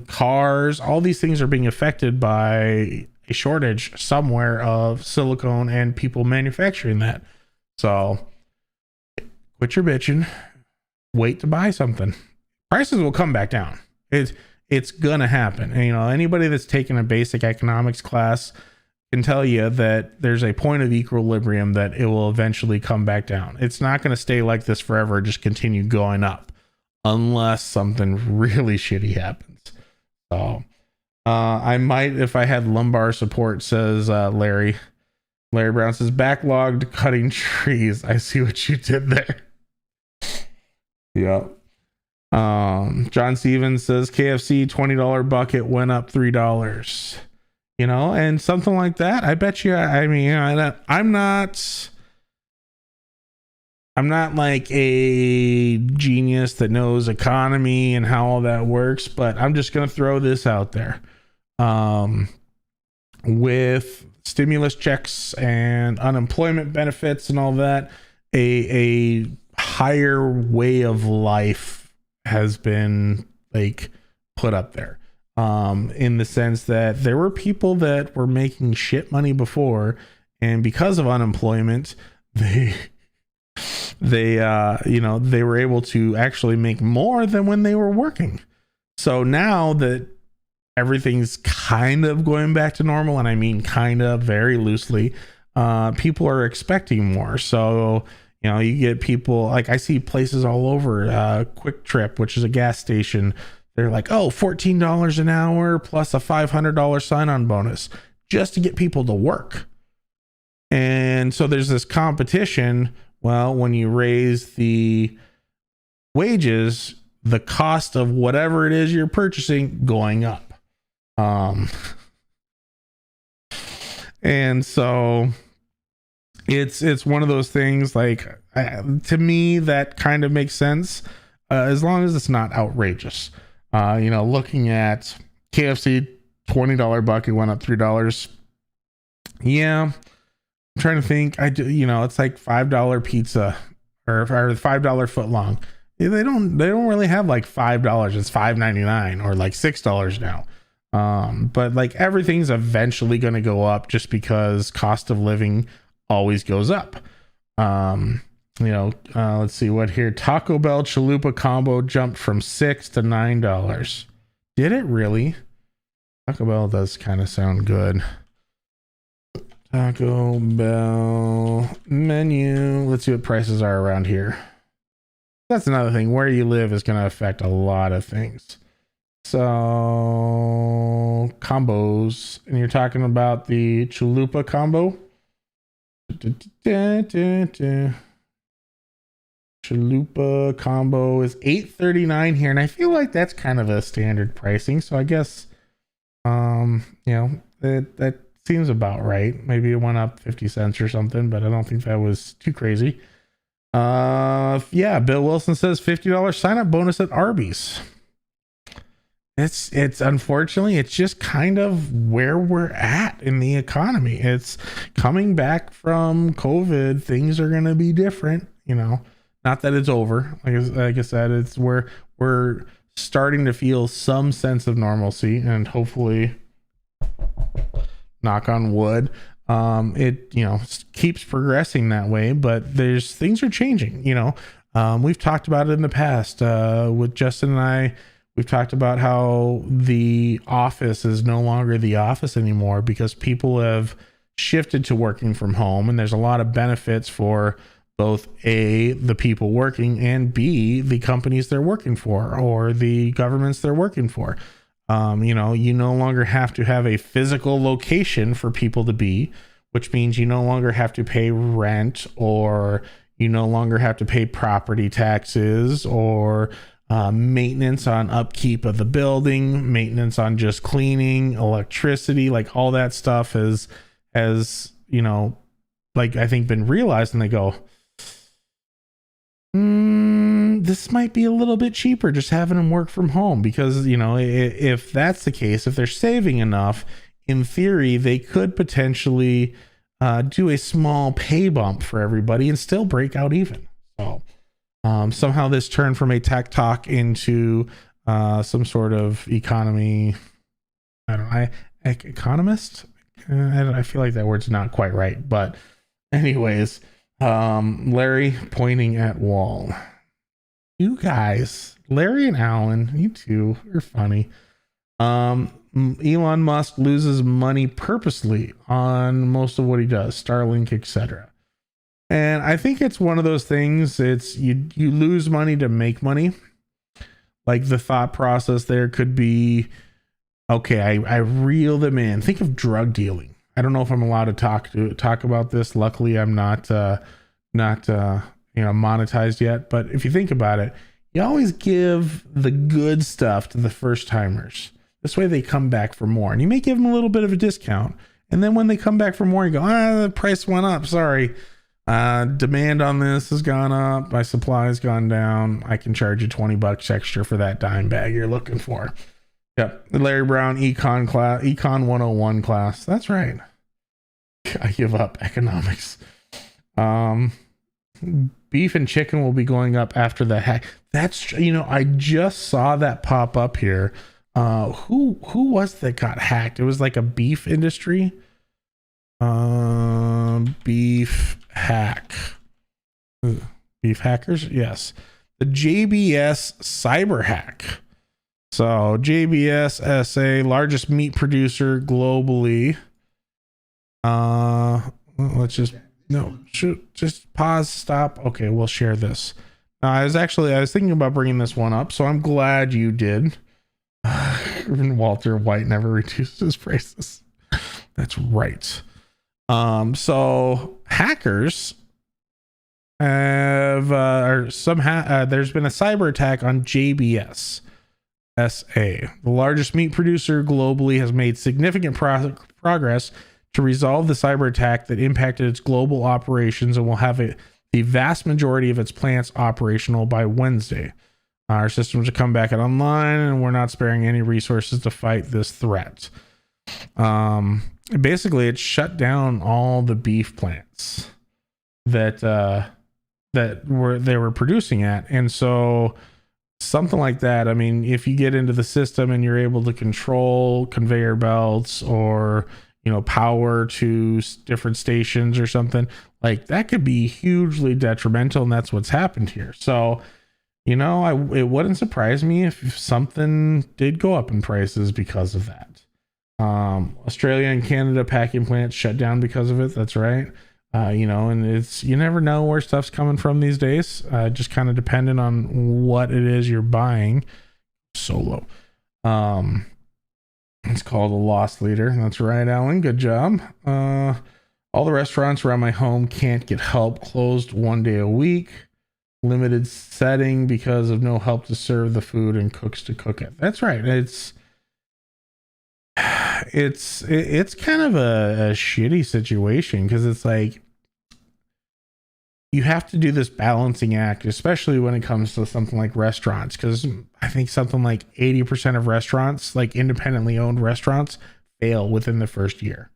cars, all these things are being affected by a shortage somewhere of silicone and people manufacturing that. So quit your bitching, wait to buy something. Prices will come back down. It's gonna happen. And, anybody that's taken a basic economics class can tell you that there's a point of equilibrium that it will eventually come back down. It's not going to stay like this forever, just continue going up unless something really shitty happens. So I might, if I had lumbar support, says Larry Brown says, backlogged cutting trees. I see what you did there. Yep. John Stevens says KFC $20 bucket went up $3. And something like that. I bet you. I mean, I'm not like a genius that knows economy and how all that works, but I'm just gonna throw this out there. With stimulus checks and unemployment benefits and all that, a higher way of life has been like put up there. In the sense that there were people that were making shit money before, and because of unemployment, they were able to actually make more than when they were working. So now that everything's kind of going back to normal, and I mean kind of very loosely, people are expecting more. So you get people like, I see places all over, Quick Trip, which is a gas station. They're like, oh, $14 an hour plus a $500 sign-on bonus just to get people to work. And so there's this competition. Well, when you raise the wages, the cost of whatever it is you're purchasing going up. And so it's one of those things, like, to me, that kind of makes sense, as long as it's not outrageous. Looking at KFC, $20 bucket went up $3. Yeah, I'm trying to think. It's like $5 pizza or $5 foot long. They don't really have like $5. It's $5.99 or like $6 now. But like everything's eventually going to go up just because cost of living always goes up. Let's see what here. Taco Bell Chalupa combo jumped from $6 to $9. Did it really? Taco Bell does kind of sound good. Taco Bell menu. Let's see what prices are around here. That's another thing. Where you live is going to affect a lot of things. So combos, and you're talking about the Chalupa combo. Chalupa combo is $8.39 here, and I feel like that's kind of a standard pricing. So I guess, that seems about right. Maybe it went up 50 cents or something, but I don't think that was too crazy. Bill Wilson says $50 sign up bonus at Arby's. It's unfortunately, it's just kind of where we're at in the economy. It's coming back from COVID. Things are going to be different, not that it's over. Like I said, it's where we're starting to feel some sense of normalcy, and hopefully, knock on wood, it keeps progressing that way. But things are changing. We've talked about it in the past with Justin and I. We've talked about how the office is no longer the office anymore because people have shifted to working from home, and there's a lot of benefits for both A, the people working, and B, the companies they're working for or the governments they're working for. You no longer have to have a physical location for people to be, which means you no longer have to pay rent, or you no longer have to pay property taxes or maintenance on upkeep of the building, maintenance on just cleaning, electricity, like all that stuff has I think been realized, and they go, this might be a little bit cheaper just having them work from home, because if that's the case, if they're saving enough, in theory they could potentially do a small pay bump for everybody and still break out even. So Somehow this turned from a tech talk into some sort of economy. I don't know. Economist? I feel like that word's not quite right. But anyways, Larry pointing at wall. You guys, Larry and Alan, you two are funny. Elon Musk loses money purposely on most of what he does, Starlink, etc. And I think it's one of those things. It's you lose money to make money. Like the thought process there could be, okay, I reel them in. Think of drug dealing. I don't know if I'm allowed to talk about this. Luckily, I'm not monetized yet. But if you think about it, you always give the good stuff to the first timers. This way they come back for more, and you may give them a little bit of a discount. And then when they come back for more, you go, the price went up. Sorry. Demand on this has gone up. My supply has gone down. I can charge you $20 extra for that dime bag you're looking for. Yep. The Larry Brown Econ 101 class. That's right. I give up economics. Beef and chicken will be going up after the hack. That's, I just saw that pop up here. Who was that got hacked? It was like a beef industry. Beef hack. Beef hackers? Yes. The JBS cyber hack. So JBS SA, largest meat producer globally. Let's just pause, stop. Okay, we'll share this. I was thinking about bringing this one up, so I'm glad you did. Walter White never reduced his prices. That's right. So hackers have there's been a cyber attack on JBS SA. The largest meat producer globally has made significant progress to resolve the cyber attack that impacted its global operations and will have the vast majority of its plants operational by Wednesday. Our systems will come back online, and we're not sparing any resources to fight this threat. Basically, it shut down all the beef plants that they were producing at, and so something like that. I mean, if you get into the system and you're able to control conveyor belts or power to different stations or something like that, could be hugely detrimental, and that's what's happened here. So it wouldn't surprise me if something did go up in prices because of that. Australia and Canada packing plants shut down because of it. That's right. And it's, you never know where stuff's coming from these days. Just kind of dependent on what it is you're buying. Solo. It's called a loss leader. That's right, Alan. Good job. All the restaurants around my home can't get help. Closed 1 day a week. Limited setting because of no help to serve the food and cooks to cook it. That's right. It's kind of a shitty situation, because it's like you have to do this balancing act, especially when it comes to something like restaurants, because I think something like 80% of restaurants, like independently owned restaurants, fail within the first year.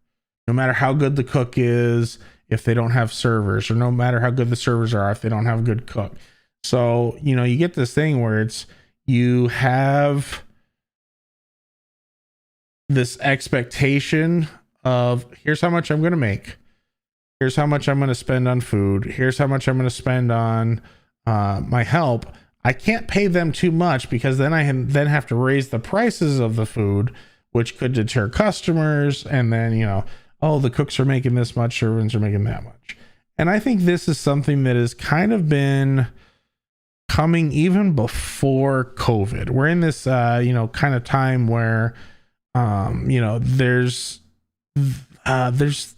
No matter how good the cook is, if they don't have servers, or no matter how good the servers are, if they don't have a good cook. So, you get this thing where you have this expectation of, here's how much I'm going to make. Here's how much I'm going to spend on food. Here's how much I'm going to spend on my help. I can't pay them too much, because then I have to raise the prices of the food, which could deter customers. And then, the cooks are making this much, servants are making that much. And I think this is something that has kind of been coming even before COVID. We're in this, kind of time where, there's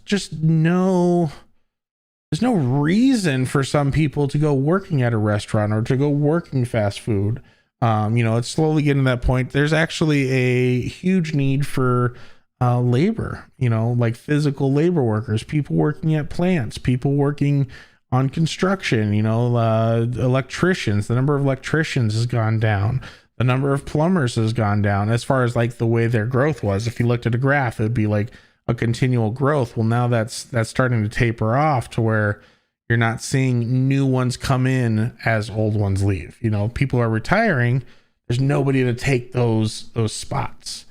just there's no reason for some people to go working at a restaurant or to go working fast food. It's slowly getting to that point. There's actually a huge need for labor, like physical labor workers, people working at plants, people working on construction, electricians. The number of electricians has gone down. The number of plumbers has gone down, as far as like the way their growth was. If you looked at a graph, it'd be like a continual growth. Well, now that's starting to taper off to where you're not seeing new ones come in as old ones leave. You know, people are retiring. There's nobody to take those spots.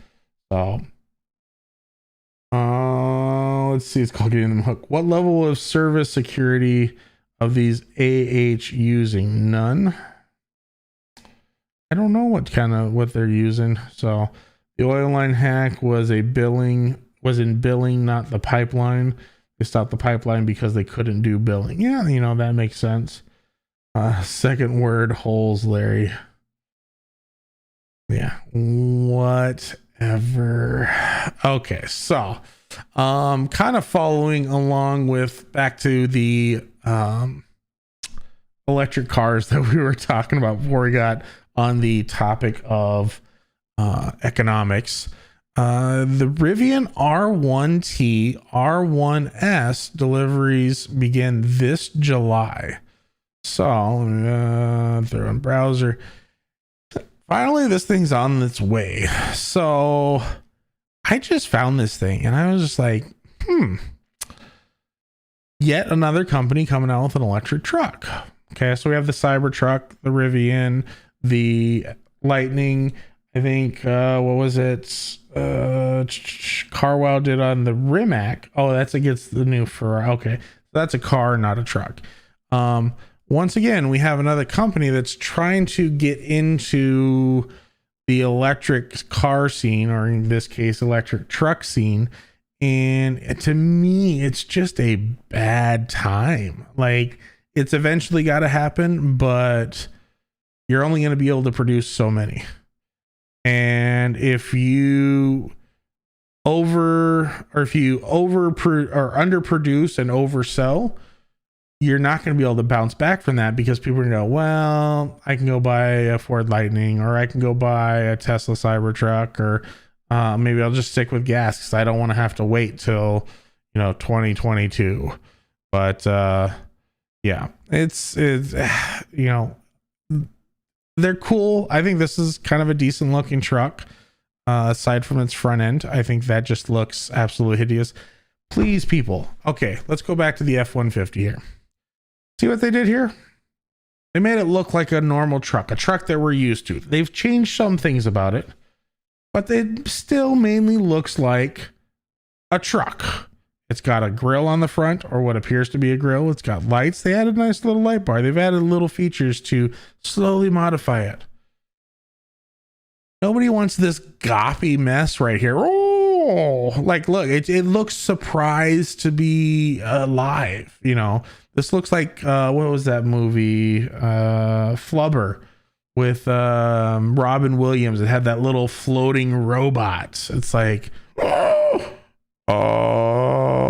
So let's see, it's called getting them hooked. What level of service security of these AH using? None. I don't know what they're using. So the oil line hack was in billing, not the pipeline. They stopped the pipeline because they couldn't do billing. Yeah, you know, that makes sense. Second word, holes, Larry. Yeah, whatever. Okay, so kind of following along with back to the electric cars that we were talking about before we got on the topic of economics. The Rivian R1T, R1S deliveries begin this July. So they're on browser. Finally, this thing's on its way. So I just found this thing and I was just like, yet another company coming out with an electric truck. Okay, so we have the Cybertruck, the Rivian, the Lightning. I think what was it? Carwow did on the Rimac. Oh, that's against the new Ferrari. Okay, that's a car, not a truck. Once again, we have another company that's trying to get into the electric car scene, or in this case, electric truck scene. And to me, it's just a bad time. Like, it's eventually got to happen, but you're only going to be able to produce so many. And if you underproduce and oversell, you're not going to be able to bounce back from that, because people are going to go, well, I can go buy a Ford Lightning, or I can go buy a Tesla Cybertruck, or maybe I'll just stick with gas because I don't want to have to wait till 2022. But yeah, it's they're cool. I think this is kind of a decent looking truck. Aside from its front end, I think that just looks absolutely hideous. Please, people. Okay, let's go back to the F-150 here. See what they did here? They made it look like a normal truck, a truck that we're used to. They've changed some things about it, but it still mainly looks like a truck. It's got a grill on the front, or what appears to be a grill. It's got lights. They added a nice little light bar. They've added little features to slowly modify it. Nobody wants this goppy mess right here. Oh, like, look, it looks surprised to be alive. This looks like, what was that movie? Flubber with Robin Williams. It had that little floating robot. It's like, oh,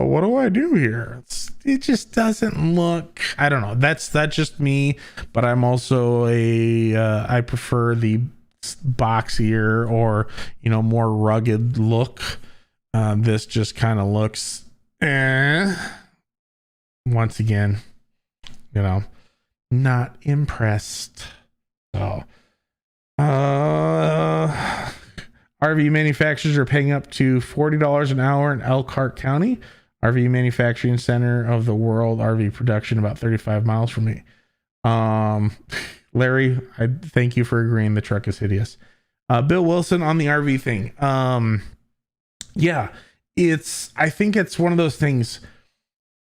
what do I do here? It just doesn't look, I don't know. That's just me, but I'm also I prefer the boxier or, more rugged look. This just kind of looks, once again, not impressed. So, RV manufacturers are paying up to $40 an hour in Elkhart County, RV manufacturing center of the world, RV production about 35 miles from me. Larry, I thank you for agreeing the truck is hideous. Bill Wilson on the RV thing. Yeah, I think it's one of those things,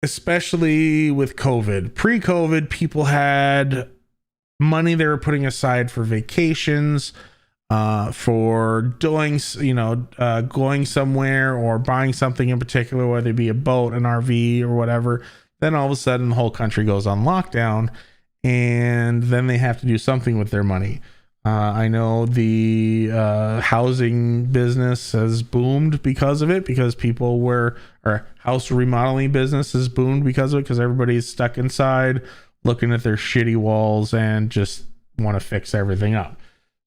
especially with COVID. Pre-COVID, people had money they were putting aside for vacations, for doing, going somewhere or buying something in particular, whether it be a boat, an RV, or whatever. Then all of a sudden the whole country goes on lockdown, and then they have to do something with their money. I know the housing business has boomed because of it, because house remodeling business has boomed because of it, because everybody's stuck inside looking at their shitty walls and just want to fix everything up.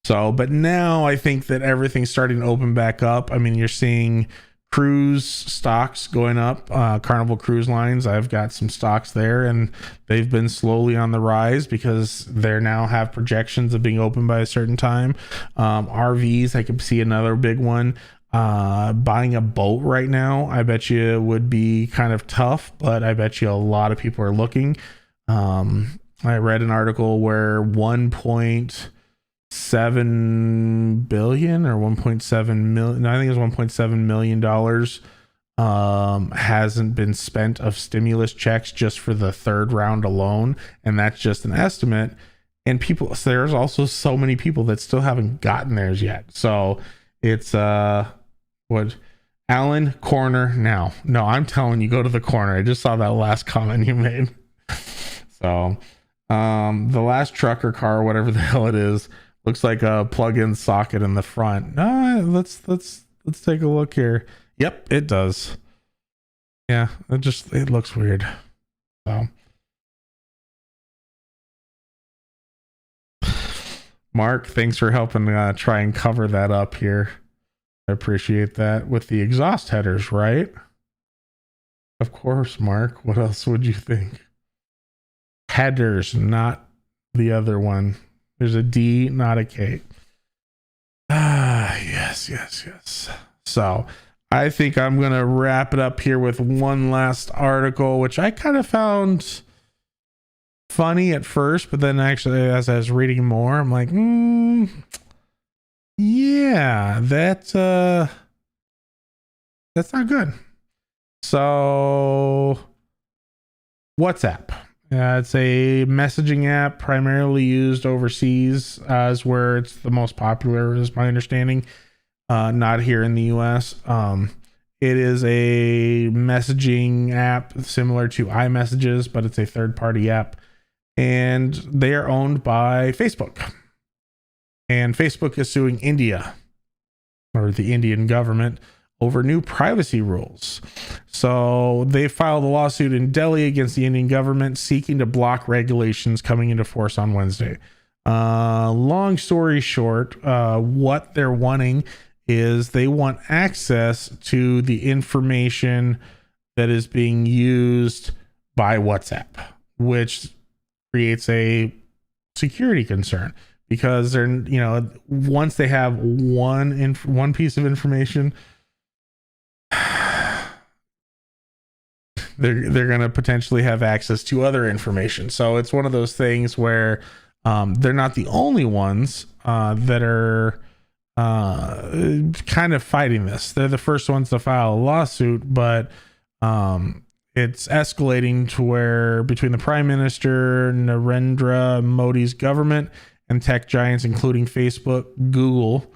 So, but now I think that everything's starting to open back up. I mean, you're seeing cruise stocks going up. Carnival Cruise Lines, I've got some stocks there, and they've been slowly on the rise because they now have projections of being open by a certain time. RVs, I could see another big one. Buying a boat right now, I bet you would be kind of tough, but I bet you a lot of people are looking. I read an article where 1.7 billion or 1.7 million, no, I think it was $1.7 million hasn't been spent of stimulus checks just for the third round alone, and that's just an estimate. And people, so there's also so many people that still haven't gotten theirs yet. So it's what, Alan, corner now. No, I'm telling you, go to the corner. I just saw that last comment you made. So the last truck or car, whatever the hell it is, looks like a plug-in socket in the front. Let's take a look here. Yep, it does. Yeah, it looks weird. So Mark, thanks for helping try and cover that up here. I appreciate that. With the exhaust headers, right? Of course, Mark. What else would you think? Headers, not the other one. There's a D, not a K. Yes. So I think I'm going to wrap it up here with one last article, which I kind of found funny at first, but then actually as I was reading more, I'm like, yeah, that's not good. So WhatsApp. It's a messaging app primarily used overseas as where it's the most popular, is my understanding. Not here in the US. It is a messaging app similar to iMessages, but it's a third-party app. And they are owned by Facebook. And Facebook is suing India, or the Indian government, over new privacy rules. So they filed a lawsuit in Delhi against the Indian government seeking to block regulations coming into force on Wednesday. Long story short, what they're wanting is they want access to the information that is being used by WhatsApp, which creates a security concern because they're, once they have one piece of information, they're going to potentially have access to other information. So it's one of those things where they're not the only ones that are kind of fighting this. They're the first ones to file a lawsuit, but it's escalating to where between the Prime Minister Narendra Modi's government and tech giants, including Facebook, Google,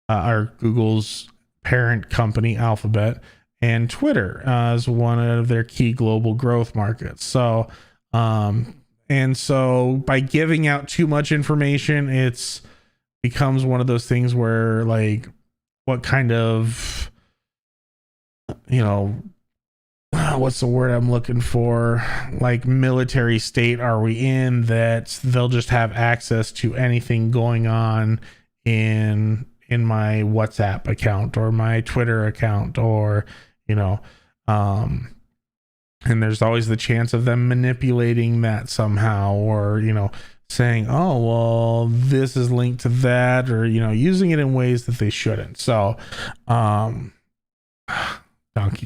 or Google's parent company, Alphabet, and Twitter as one of their key global growth markets. So, and so by giving out too much information, it's becomes one of those things where, like, what kind of, what's the word I'm looking for? Like, military state are we in that they'll just have access to anything going on in my WhatsApp account or my Twitter account, or, and there's always the chance of them manipulating that somehow, or, saying, oh, well, this is linked to that, or, using it in ways that they shouldn't. So, Donkey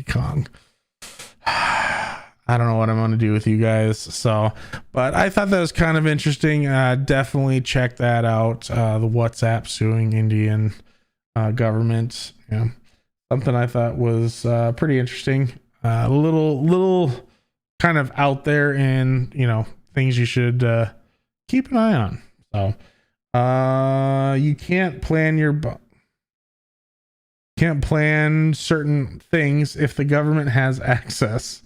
Kong. I don't know what I'm going to do with you guys. So, but I thought that was kind of interesting. Definitely check that out. The WhatsApp suing Indian government. Yeah. Something I thought was pretty interesting. A little kind of out there, and, things you should keep an eye on. So, you can't plan certain things if the government has access.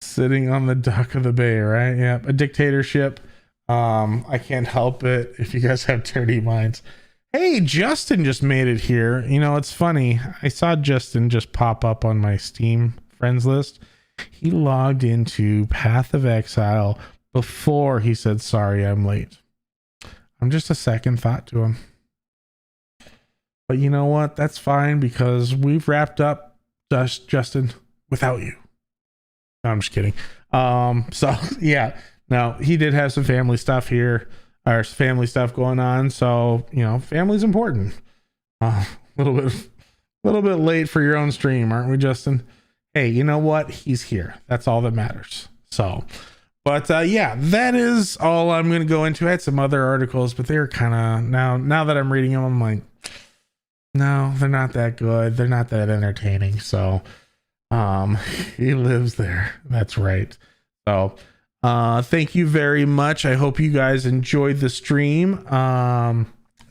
Sitting on the dock of the bay, right? Yeah, a dictatorship. I can't help it if you guys have dirty minds. Hey, Justin just made it here. It's funny. I saw Justin just pop up on my Steam friends list. He logged into Path of Exile before he said, sorry, I'm late. I'm just a second thought to him. But you know what? That's fine, because we've wrapped up Justin without you. No, I'm just kidding. So yeah, now he did have some family stuff here, or family stuff going on. So, family's important. A little bit late for your own stream, aren't we, Justin? Hey, you know what? He's here. That's all that matters. So, But yeah, that is all I'm going to go into. I had some other articles, but they're kind of now that I'm reading them, I'm like, no, they're not that good. They're not that entertaining. So he lives there. That's right. So thank you very much. I hope you guys enjoyed the stream.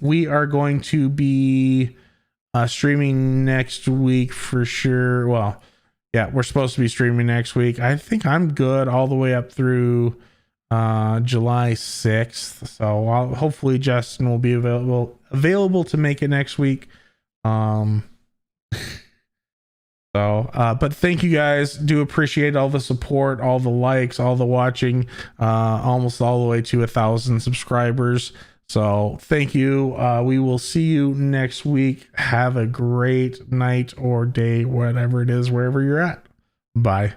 We are going to be streaming next week for sure. Well, yeah, we're supposed to be streaming next week. I think I'm good all the way up through July 6th. So hopefully Justin will be available to make it next week. But thank you guys. Do appreciate all the support, all the likes, all the watching, almost all the way to 1,000 subscribers. So thank you. We will see you next week. Have a great night or day, whatever it is, wherever you're at. Bye.